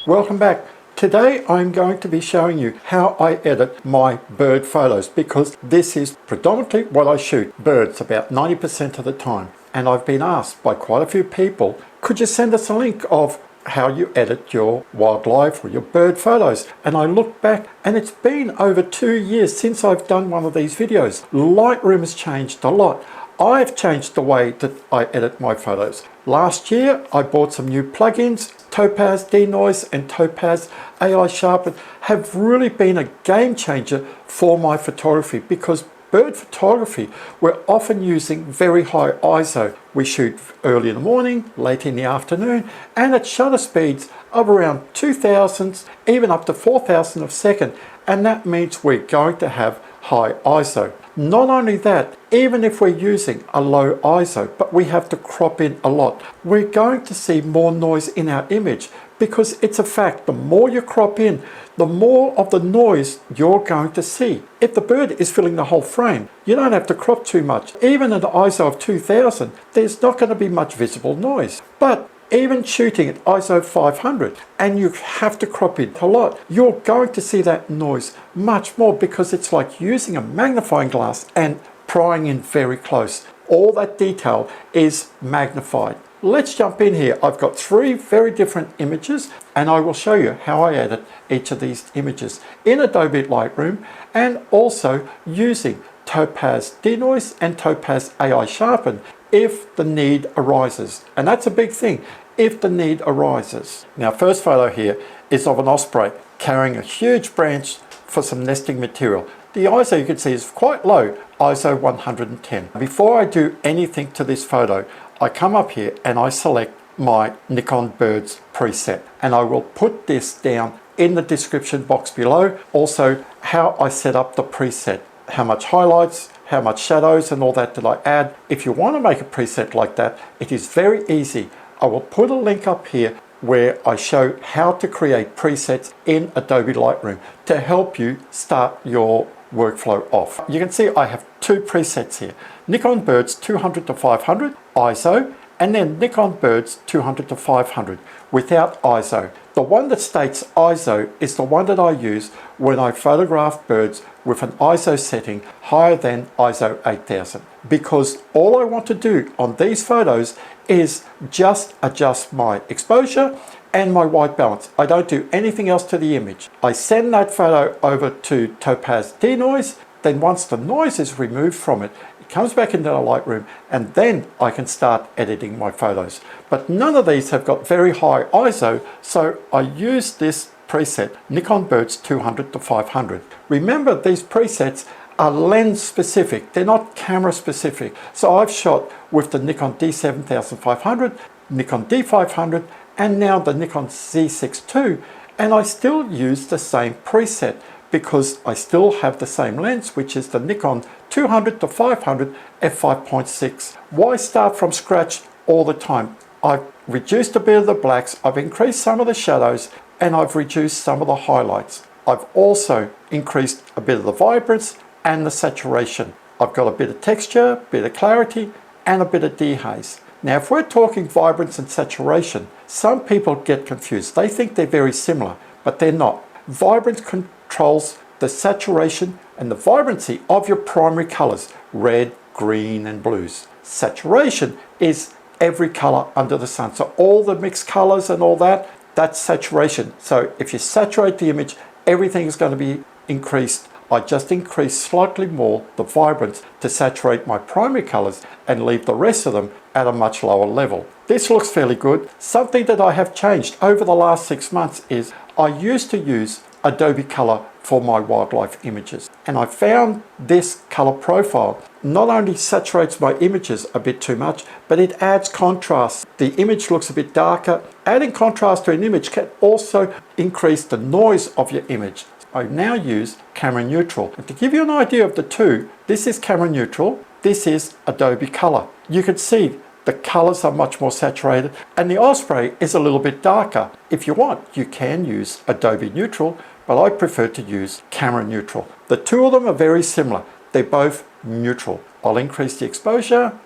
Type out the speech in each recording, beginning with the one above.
Welcome back. Today I'm going to be showing you how I edit my bird photos because this is predominantly what I shoot, birds, about 90% of the time. And I've been asked by quite a few people, could you send us a link of how you edit your wildlife or your bird photos? And I look back and it's been over 2 years since I've done one of these videos. Lightroom has changed a lot. I've changed the way that I edit my photos. Last year I bought some new plugins. Topaz, Denoise and Topaz AI Sharpen have really been a game changer for my photography because bird photography, we're often using very high ISO. We shoot early in the morning, late in the afternoon, and at shutter speeds of around 2000s, even up to 4000 of a second. And that means we're going to have high ISO. Not only that, even if we're using a low ISO, but we have to crop in a lot, we're going to see more noise in our image because it's a fact, the more you crop in, the more of the noise you're going to see. If the bird is filling the whole frame, you don't have to crop too much. Even at an ISO of 2000, there's not going to be much visible noise. But even shooting at ISO 500 and you have to crop it a lot, you're going to see that noise much more because it's like using a magnifying glass and prying in very close. All that detail is magnified. Let's jump in here. I've got 3 very different images and I will show you how I edit each of these images in Adobe Lightroom and also using Topaz Denoise and Topaz AI Sharpen if the need arises. And that's a big thing, if the need arises. Now, first photo here is of an osprey carrying a huge branch for some nesting material. The ISO you can see is quite low, ISO 110. Before I do anything to this photo, I come up here and I select my Nikon Birds preset. And I will put this down in the description box below. Also, how I set up the preset, how much highlights, how much shadows and all that I add. If you want to make a preset like that, it is very easy. I will put a link up here where I show how to create presets in Adobe Lightroom to help you start your workflow off. You can see I have 2 presets here. Nikon Birds 200 to 500 ISO and then Nikon Birds 200 to 500 without ISO. The one that states ISO is the one that I use when I photograph birds with an ISO setting higher than ISO 8000 because all I want to do on these photos is just adjust my exposure and my white balance. I don't do anything else to the image. I send that photo over to Topaz Denoise, then once the noise is removed from it, it comes back into the Lightroom and then I can start editing my photos. But none of these have got very high ISO, so I use this preset, Nikon Birds 200 to 500. Remember, these presets are lens specific, they're not camera specific. So I've shot with the Nikon D7500, Nikon D500, and now the Nikon Z6 II, and I still use the same preset because I still have the same lens, which is the Nikon 200 to 500 f5.6. Why start from scratch all the time? I've reduced a bit of the blacks, I've increased some of the shadows, and I've reduced some of the highlights. I've also increased a bit of the vibrance and the saturation. I've got a bit of texture, a bit of clarity, and a bit of dehaze. Now, if we're talking vibrance and saturation, some people get confused. They think they're very similar, but they're not. Vibrance controls the saturation and the vibrancy of your primary colors, red, green, and blues. Saturation is every color under the sun. So all the mixed colors and all that, that's saturation. So if you saturate the image, everything is going to be increased. I just increase slightly more the vibrance to saturate my primary colors and leave the rest of them at a much lower level. This looks fairly good. Something that I have changed over the last 6 months is I used to use Adobe Color for my wildlife images. And I found this color profile not only saturates my images a bit too much, but it adds contrast. The image looks a bit darker. Adding contrast to an image can also increase the noise of your image. I now use camera neutral. And to give you an idea of the two, this is camera neutral, this is Adobe Color. You can see the colors are much more saturated and the Osprey is a little bit darker. If you want, you can use Adobe Neutral, but I prefer to use camera neutral. The two of them are very similar. They're both neutral. I'll increase the exposure.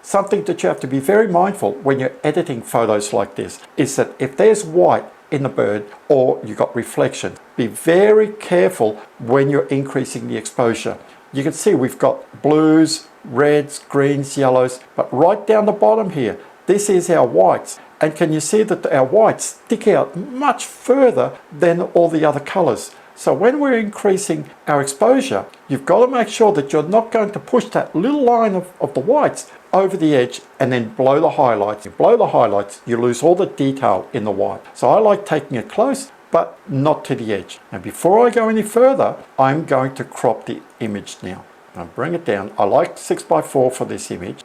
Something that you have to be very mindful when you're editing photos like this is that if there's white in the bird or you got reflection. Be very careful when you're increasing the exposure. You can see we've got blues, reds, greens, yellows, but right down the bottom here, this is our whites. And can you see that our whites stick out much further than all the other colors? So when we're increasing our exposure, you've got to make sure that you're not going to push that little line of the whites over the edge and then blow the highlights. If you blow the highlights, you lose all the detail in the white. So I like taking it close, but not to the edge. And before I go any further, I'm going to crop the image now. I'll bring it down. I like 6x4 for this image.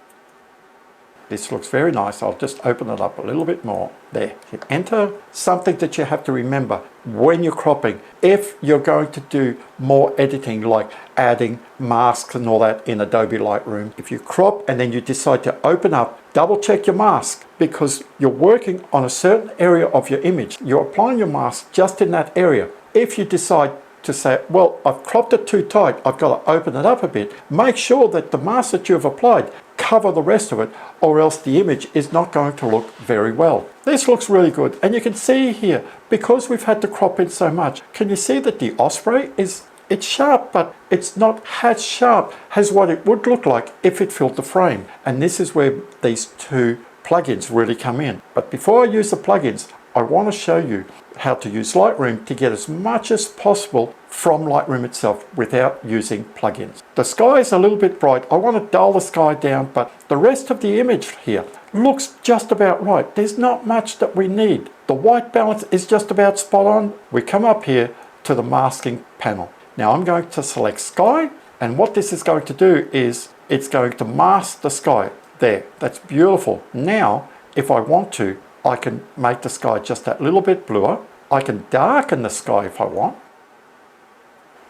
This looks very nice. I'll just open it up a little bit more. There. Hit enter. Something that you have to remember when you're cropping, if you're going to do more editing like adding masks and all that in Adobe Lightroom, if you crop and then you decide to open up, double check your mask because you're working on a certain area of your image. You're applying your mask just in that area. If you decide to say, well, I've cropped it too tight, I've got to open it up a bit, make sure that the mask that you've applied cover the rest of it, or else the image is not going to look very well. This looks really good, and you can see here, because we've had to crop in so much, can you see that the Osprey it's sharp, but it's not as sharp as what it would look like if it filled the frame. And this is where these two plugins really come in. But before I use the plugins, I want to show you how to use Lightroom to get as much as possible from Lightroom itself without using plugins. The sky is a little bit bright. I want to dull the sky down, but the rest of the image here looks just about right. There's not much that we need. The white balance is just about spot on. We come up here to the masking panel. Now I'm going to select sky, and what this is going to do is it's going to mask the sky. There, that's beautiful. Now, if I want to, I can make the sky just that little bit bluer. I can darken the sky if I want.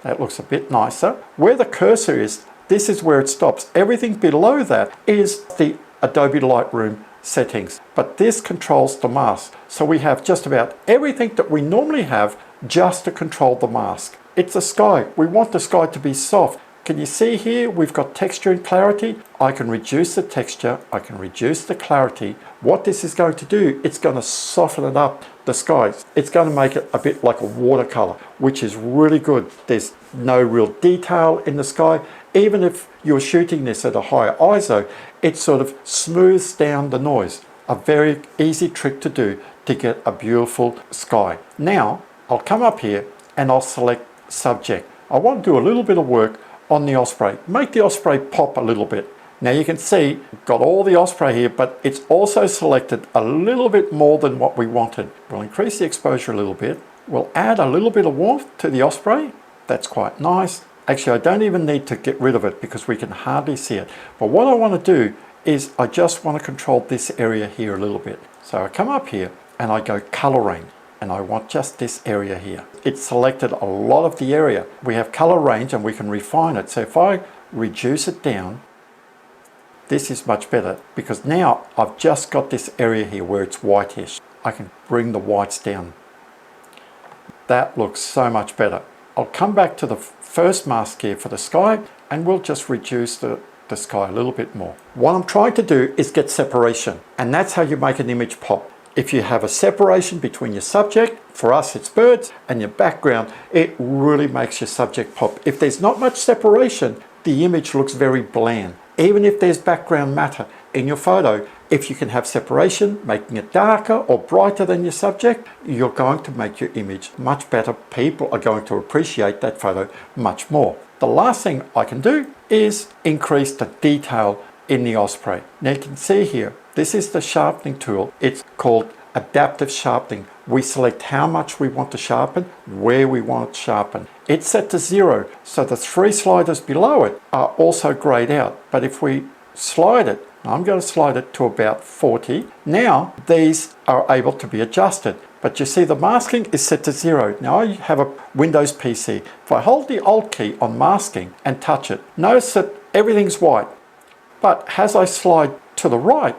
That looks a bit nicer. Where the cursor is, this is where it stops. Everything below that is the Adobe Lightroom settings, but this controls the mask. So we have just about everything that we normally have just to control the mask. It's the sky. We want the sky to be soft. Can you see here we've got texture and clarity? I can reduce the texture, I can reduce the clarity. What this is going to do, it's going to soften it up, the skies. It's going to make it a bit like a watercolor, which is really good. There's no real detail in the sky. Even if you're shooting this at a higher ISO, it sort of smooths down the noise. A very easy trick to do to get a beautiful sky. Now, I'll come up here and I'll select subject. I want to do a little bit of work on the Osprey. Make the Osprey pop a little bit. Now you can see, got all the Osprey here, but it's also selected a little bit more than what we wanted. We'll increase the exposure a little bit. We'll add a little bit of warmth to the Osprey. That's quite nice. Actually, I don't even need to get rid of it because we can hardly see it. But what I want to do is I just want to control this area here a little bit. So I come up here and I go color range. And I want just this area here. It's selected a lot of the area. We have color range and we can refine it. So if I reduce it down, this is much better because now I've just got this area here where it's whitish. I can bring the whites down. That looks so much better. I'll come back to the first mask here for the sky and we'll just reduce the sky a little bit more. What I'm trying to do is get separation, and that's how you make an image pop. If you have a separation between your subject, for us it's birds, and your background, it really makes your subject pop. If there's not much separation, the image looks very bland. Even if there's background matter in your photo, if you can have separation, making it darker or brighter than your subject, you're going to make your image much better. People are going to appreciate that photo much more. The last thing I can do is increase the detail in the Osprey. Now you can see here, this is the sharpening tool. It's called adaptive sharpening. We select how much we want to sharpen, where we want it sharpened. It's set to 0, so the 3 sliders below it are also grayed out. But if we slide it, I'm going to slide it to about 40. Now these are able to be adjusted. But you see the masking is set to 0. Now I have a Windows PC. If I hold the Alt key on masking and touch it, notice that everything's white. But as I slide to the right,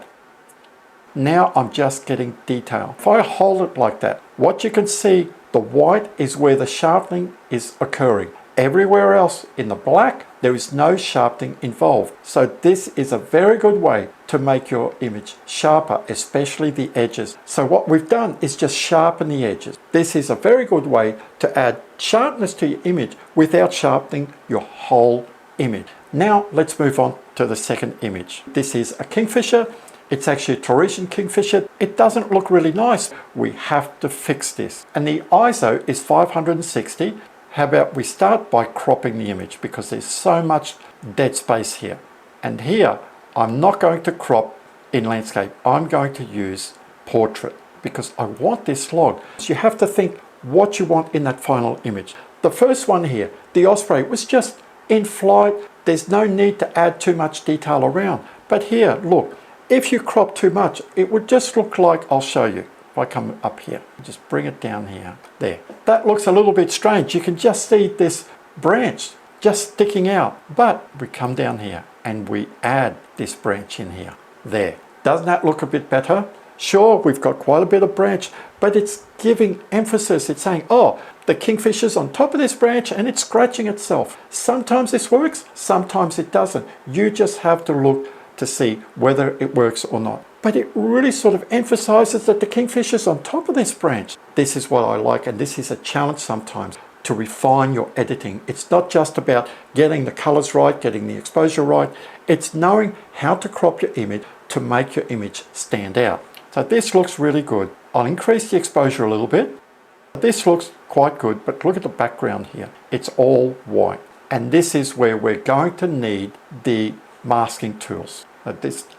now I'm just getting detail. If I hold it like that, what you can see, the white is where the sharpening is occurring. Everywhere else in the black, there is no sharpening involved. So this is a very good way to make your image sharper, especially the edges. So what we've done is just sharpen the edges. This is a very good way to add sharpness to your image without sharpening your whole image. Now let's move on to the second image. This is a Kingfisher. It's actually a Torresian Kingfisher. It doesn't look really nice. We have to fix this. And the ISO is 560. How about we start by cropping the image because there's so much dead space here. And here, I'm not going to crop in landscape. I'm going to use portrait because I want this log. So you have to think what you want in that final image. The first one here, the Osprey, was just in flight. There's no need to add too much detail around. But here, look, if you crop too much, it would just look like, I'll show you. If I come up here, just bring it down here, there. That looks a little bit strange. You can just see this branch just sticking out. But we come down here and we add this branch in here, there. Doesn't that look a bit better? Sure, we've got quite a bit of branch, but it's giving emphasis. It's saying, oh, the Kingfisher's on top of this branch and it's scratching itself. Sometimes this works, sometimes it doesn't. You just have to look to see whether it works or not. But it really sort of emphasizes that the Kingfisher's on top of this branch. This is what I like, and this is a challenge sometimes to refine your editing. It's not just about getting the colors right, getting the exposure right. It's knowing how to crop your image to make your image stand out. So this looks really good. I'll increase the exposure a little bit. This looks quite good, but look at the background here. It's all white. And this is where we're going to need the masking tools.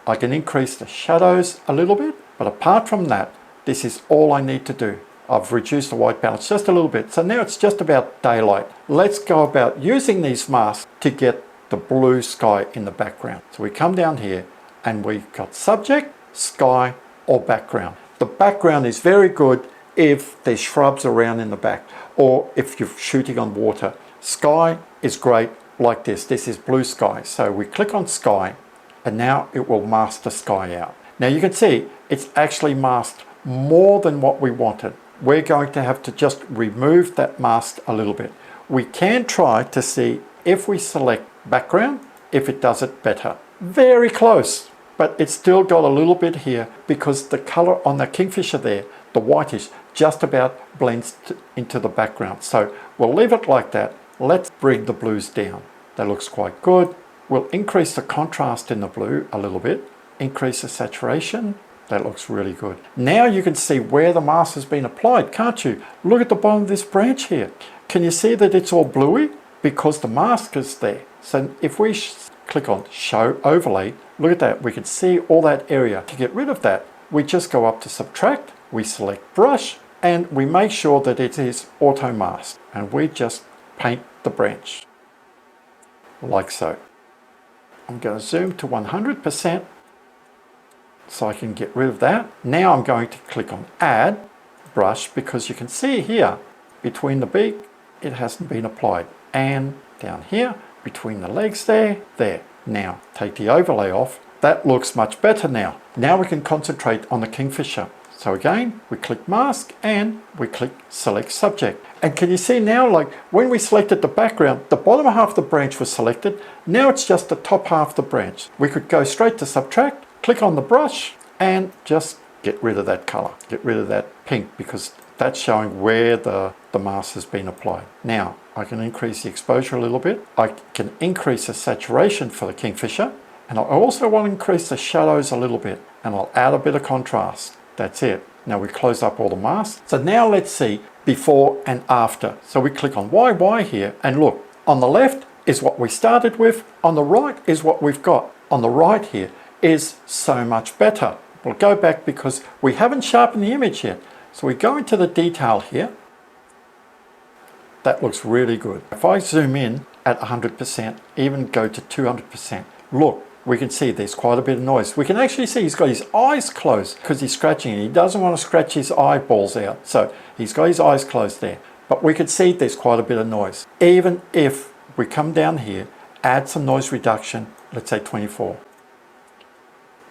I can increase the shadows a little bit, but apart from that, this is all I need to do. I've reduced the white balance just a little bit. So now it's just about daylight. Let's go about using these masks to get the blue sky in the background. So we come down here and we've got subject, sky, or background. The background is very good if there's shrubs around in the back or if you're shooting on water. Sky is great like this. This is blue sky. So we click on sky and now it will mask the sky out. Now you can see it's actually masked more than what we wanted. We're going to have to just remove that mask a little bit. We can try to see if we select background, if it does it better. Very close, but it's still got a little bit here because the color on the Kingfisher there, the whitish, just about blends into the background. So we'll leave it like that. Let's bring the blues down. That looks quite good. We'll increase the contrast in the blue a little bit, increase the saturation. That looks really good. Now you can see where the mask has been applied, can't you? Look at the bottom of this branch here. Can you see that it's all bluey? Because the mask is there. So if we click on Show Overlay, look at that. We can see all that area. To get rid of that, we just go up to Subtract, we select Brush, and we make sure that it is Auto Mask. And we just paint the branch, like so. I'm going to zoom to 100% so I can get rid of that. Now I'm going to click on Add Brush because you can see here between the beak it hasn't been applied, and down here between the legs there. Now take the overlay off. That looks much better now. Now we can concentrate on the Kingfisher. So again, we click Mask and we click Select Subject. And can you see now, like when we selected the background, the bottom half of the branch was selected. Now it's just the top half of the branch. We could go straight to Subtract, click on the brush and just get rid of that color. Get rid of that pink because that's showing where the mask has been applied. Now I can increase the exposure a little bit. I can increase the saturation for the Kingfisher. And I also want to increase the shadows a little bit. And I'll add a bit of contrast. That's it. Now we close up all the masks. So now let's see before and after. So we click on Y here and look, on the left is what we started with. On the right is what we've got. On the right here is so much better. We'll go back because we haven't sharpened the image yet. So we go into the detail here. That looks really good. If I zoom in at 100%, even go to 200%, look, we can see there's quite a bit of noise. We can actually see he's got his eyes closed because he's scratching and he doesn't want to scratch his eyeballs out. So he's got his eyes closed there. But we can see there's quite a bit of noise. Even if we come down here, add some noise reduction, let's say 24.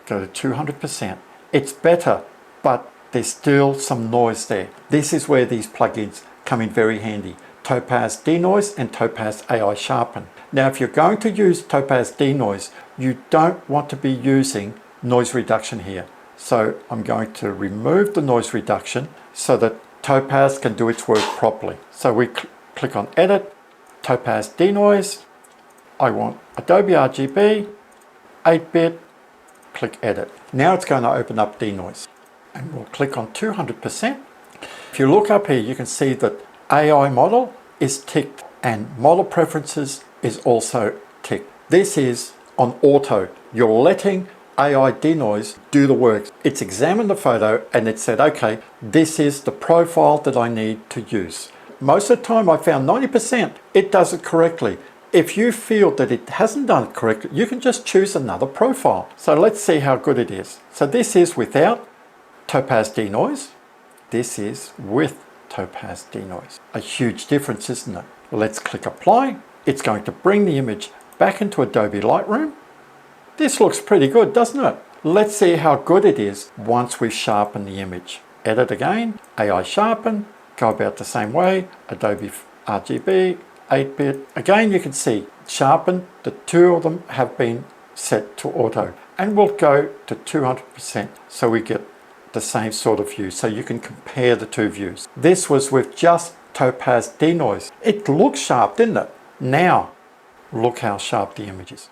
Go to 200%. It's better, but there's still some noise there. This is where these plugins come in very handy. Topaz Denoise and Topaz AI Sharpen. Now if you're going to use Topaz Denoise, you don't want to be using noise reduction here. So I'm going to remove the noise reduction so that Topaz can do its work properly. So we click on Edit, Topaz Denoise. I want Adobe RGB, 8-bit, click Edit. Now it's going to open up Denoise. And we'll click on 200%. If you look up here, you can see that AI model is ticked and model preferences is also ticked. This is on auto. You're letting AI Denoise do the work. It's examined the photo and it said, okay, this is the profile that I need to use. Most of the time I found 90% it does it correctly. If you feel that it hasn't done it correctly, you can just choose another profile. So let's see how good it is. So this is without Topaz Denoise. This is with Topaz Denoise. A huge difference, isn't it? Let's click Apply. It's going to bring the image back into Adobe Lightroom. This looks pretty good, doesn't it? Let's see how good it is once we've sharpened the image. Edit again, AI Sharpen, go about the same way, Adobe RGB, 8-bit. Again, you can see Sharpen, the two of them have been set to auto. And we'll go to 200% so we get the same sort of view, so you can compare the two views. This was with just Topaz Denoise. It looks sharp, didn't it? Now, look how sharp the image is.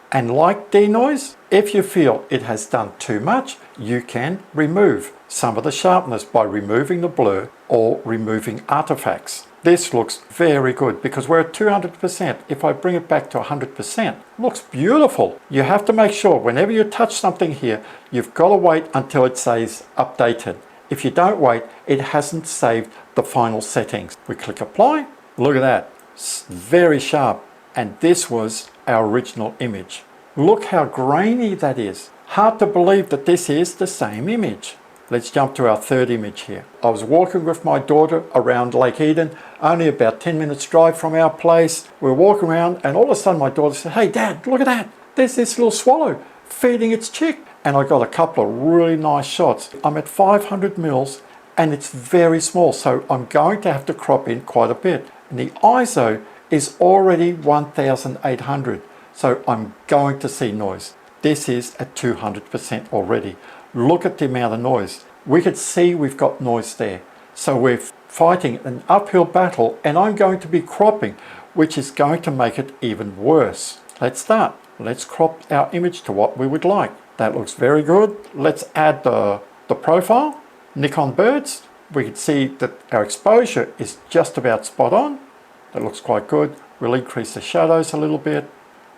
And like Denoise, if you feel it has done too much, you can remove some of the sharpness by removing the blur or removing artifacts. This looks very good because we're at 200%. If I bring it back to 100%, looks beautiful. You have to make sure whenever you touch something here, you've got to wait until it says updated. If you don't wait, it hasn't saved the final settings. We click Apply. Look at that. It's very sharp. And this was our original image. Look how grainy that is. Hard to believe that this is the same image. Let's jump to our third image here. I was walking with my daughter around Lake Eden, only about 10 minutes drive from our place. We're walking around and all of a sudden my daughter said, hey Dad, look at that. There's this little swallow feeding its chick. And I got a couple of really nice shots. I'm at 500 mils and it's very small. So I'm going to have to crop in quite a bit. And the ISO is already 1800. So I'm going to see noise. This is at 200% already. Look at the amount of noise. We could see we've got noise there. So we're fighting an uphill battle and I'm going to be cropping, which is going to make it even worse. Let's start. Let's crop our image to what we would like. That looks very good. Let's add the profile. Nikon birds. We can see that our exposure is just about spot on. That looks quite good. We'll increase the shadows a little bit.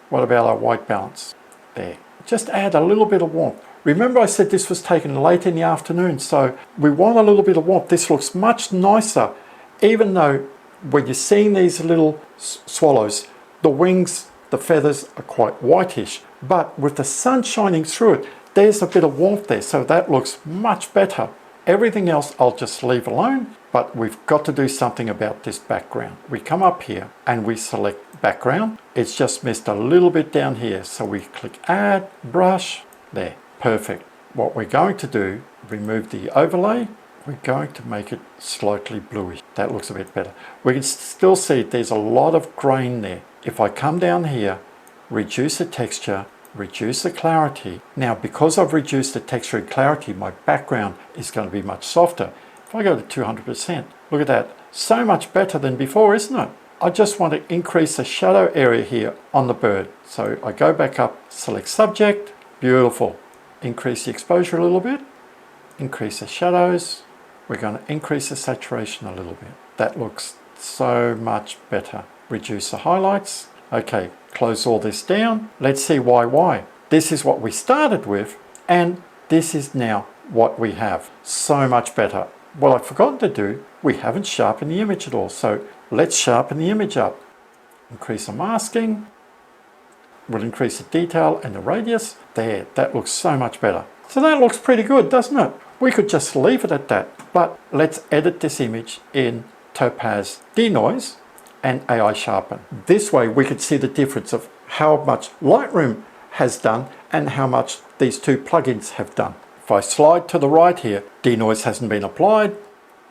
What about our white balance? There. Just add a little bit of warmth. Remember I said this was taken late in the afternoon, so we want a little bit of warmth. This looks much nicer, even though when you're seeing these little swallows, the wings, the feathers are quite whitish, but with the sun shining through it, there's a bit of warmth there, so that looks much better. Everything else I'll just leave alone, but we've got to do something about this background. We come up here and we select background. It's just missed a little bit down here, so we click Add, Brush, there. Perfect. What we're going to do, remove the overlay. We're going to make it slightly bluish. That looks a bit better. We can still see there's a lot of grain there. If I come down here, reduce the texture, reduce the clarity. Now, because I've reduced the texture and clarity, my background is going to be much softer. If I go to 200%, look at that. So much better than before, isn't it? I just want to increase the shadow area here on the bird. So I go back up, select subject, beautiful. Increase the exposure a little bit, increase the shadows. We're going to increase the saturation a little bit. That looks so much better. Reduce the highlights. Okay, close all this down. Let's see why. This is what we started with, and this is now what we have. So much better. What I've forgotten to do, we haven't sharpened the image at all. So let's sharpen the image up. Increase the masking. We'll increase the detail and the radius. There, that looks so much better. So that looks pretty good, doesn't it? We could just leave it at that. But let's edit this image in Topaz Denoise and AI Sharpen. This way we could see the difference of how much Lightroom has done and how much these two plugins have done. If I slide to the right here, Denoise hasn't been applied.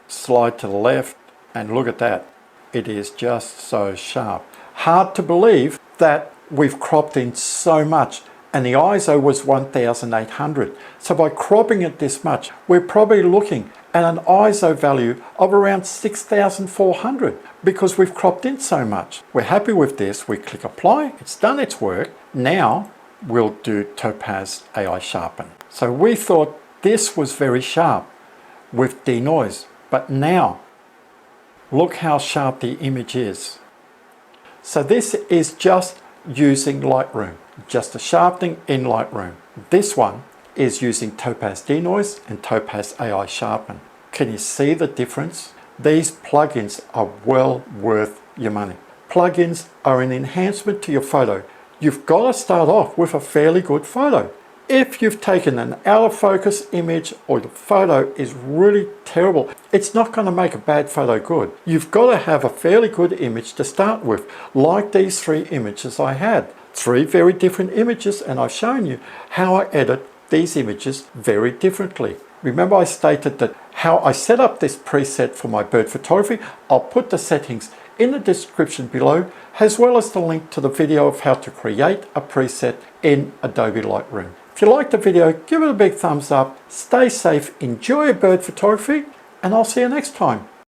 Slide to the left, And look at that. It is just so sharp. Hard to believe that we've cropped in so much, and the ISO was 1800. So by cropping it this much, we're probably looking at an ISO value of around 6400 because we've cropped in so much. We're happy with this. We click apply. It's done its work. Now we'll do Topaz AI Sharpen. So we thought this was very sharp with Denoise, but now look how sharp the image is. So this is just using Lightroom, just a sharpening in Lightroom. This one is using Topaz Denoise and Topaz AI Sharpen. Can you see the difference? These plugins are well worth your money. Plugins are an enhancement to your photo. You've got to start off with a fairly good photo. If you've taken an out of focus image or the photo is really terrible, it's not going to make a bad photo good. You've got to have a fairly good image to start with, like these 3 images I had. 3 very different images, and I've shown you how I edit these images very differently. Remember I stated that how I set up this preset for my bird photography. I'll put the settings in the description below, as well as the link to the video of how to create a preset in Adobe Lightroom. If you liked the video, give it a big thumbs up, stay safe, enjoy your bird photography, and I'll see you next time.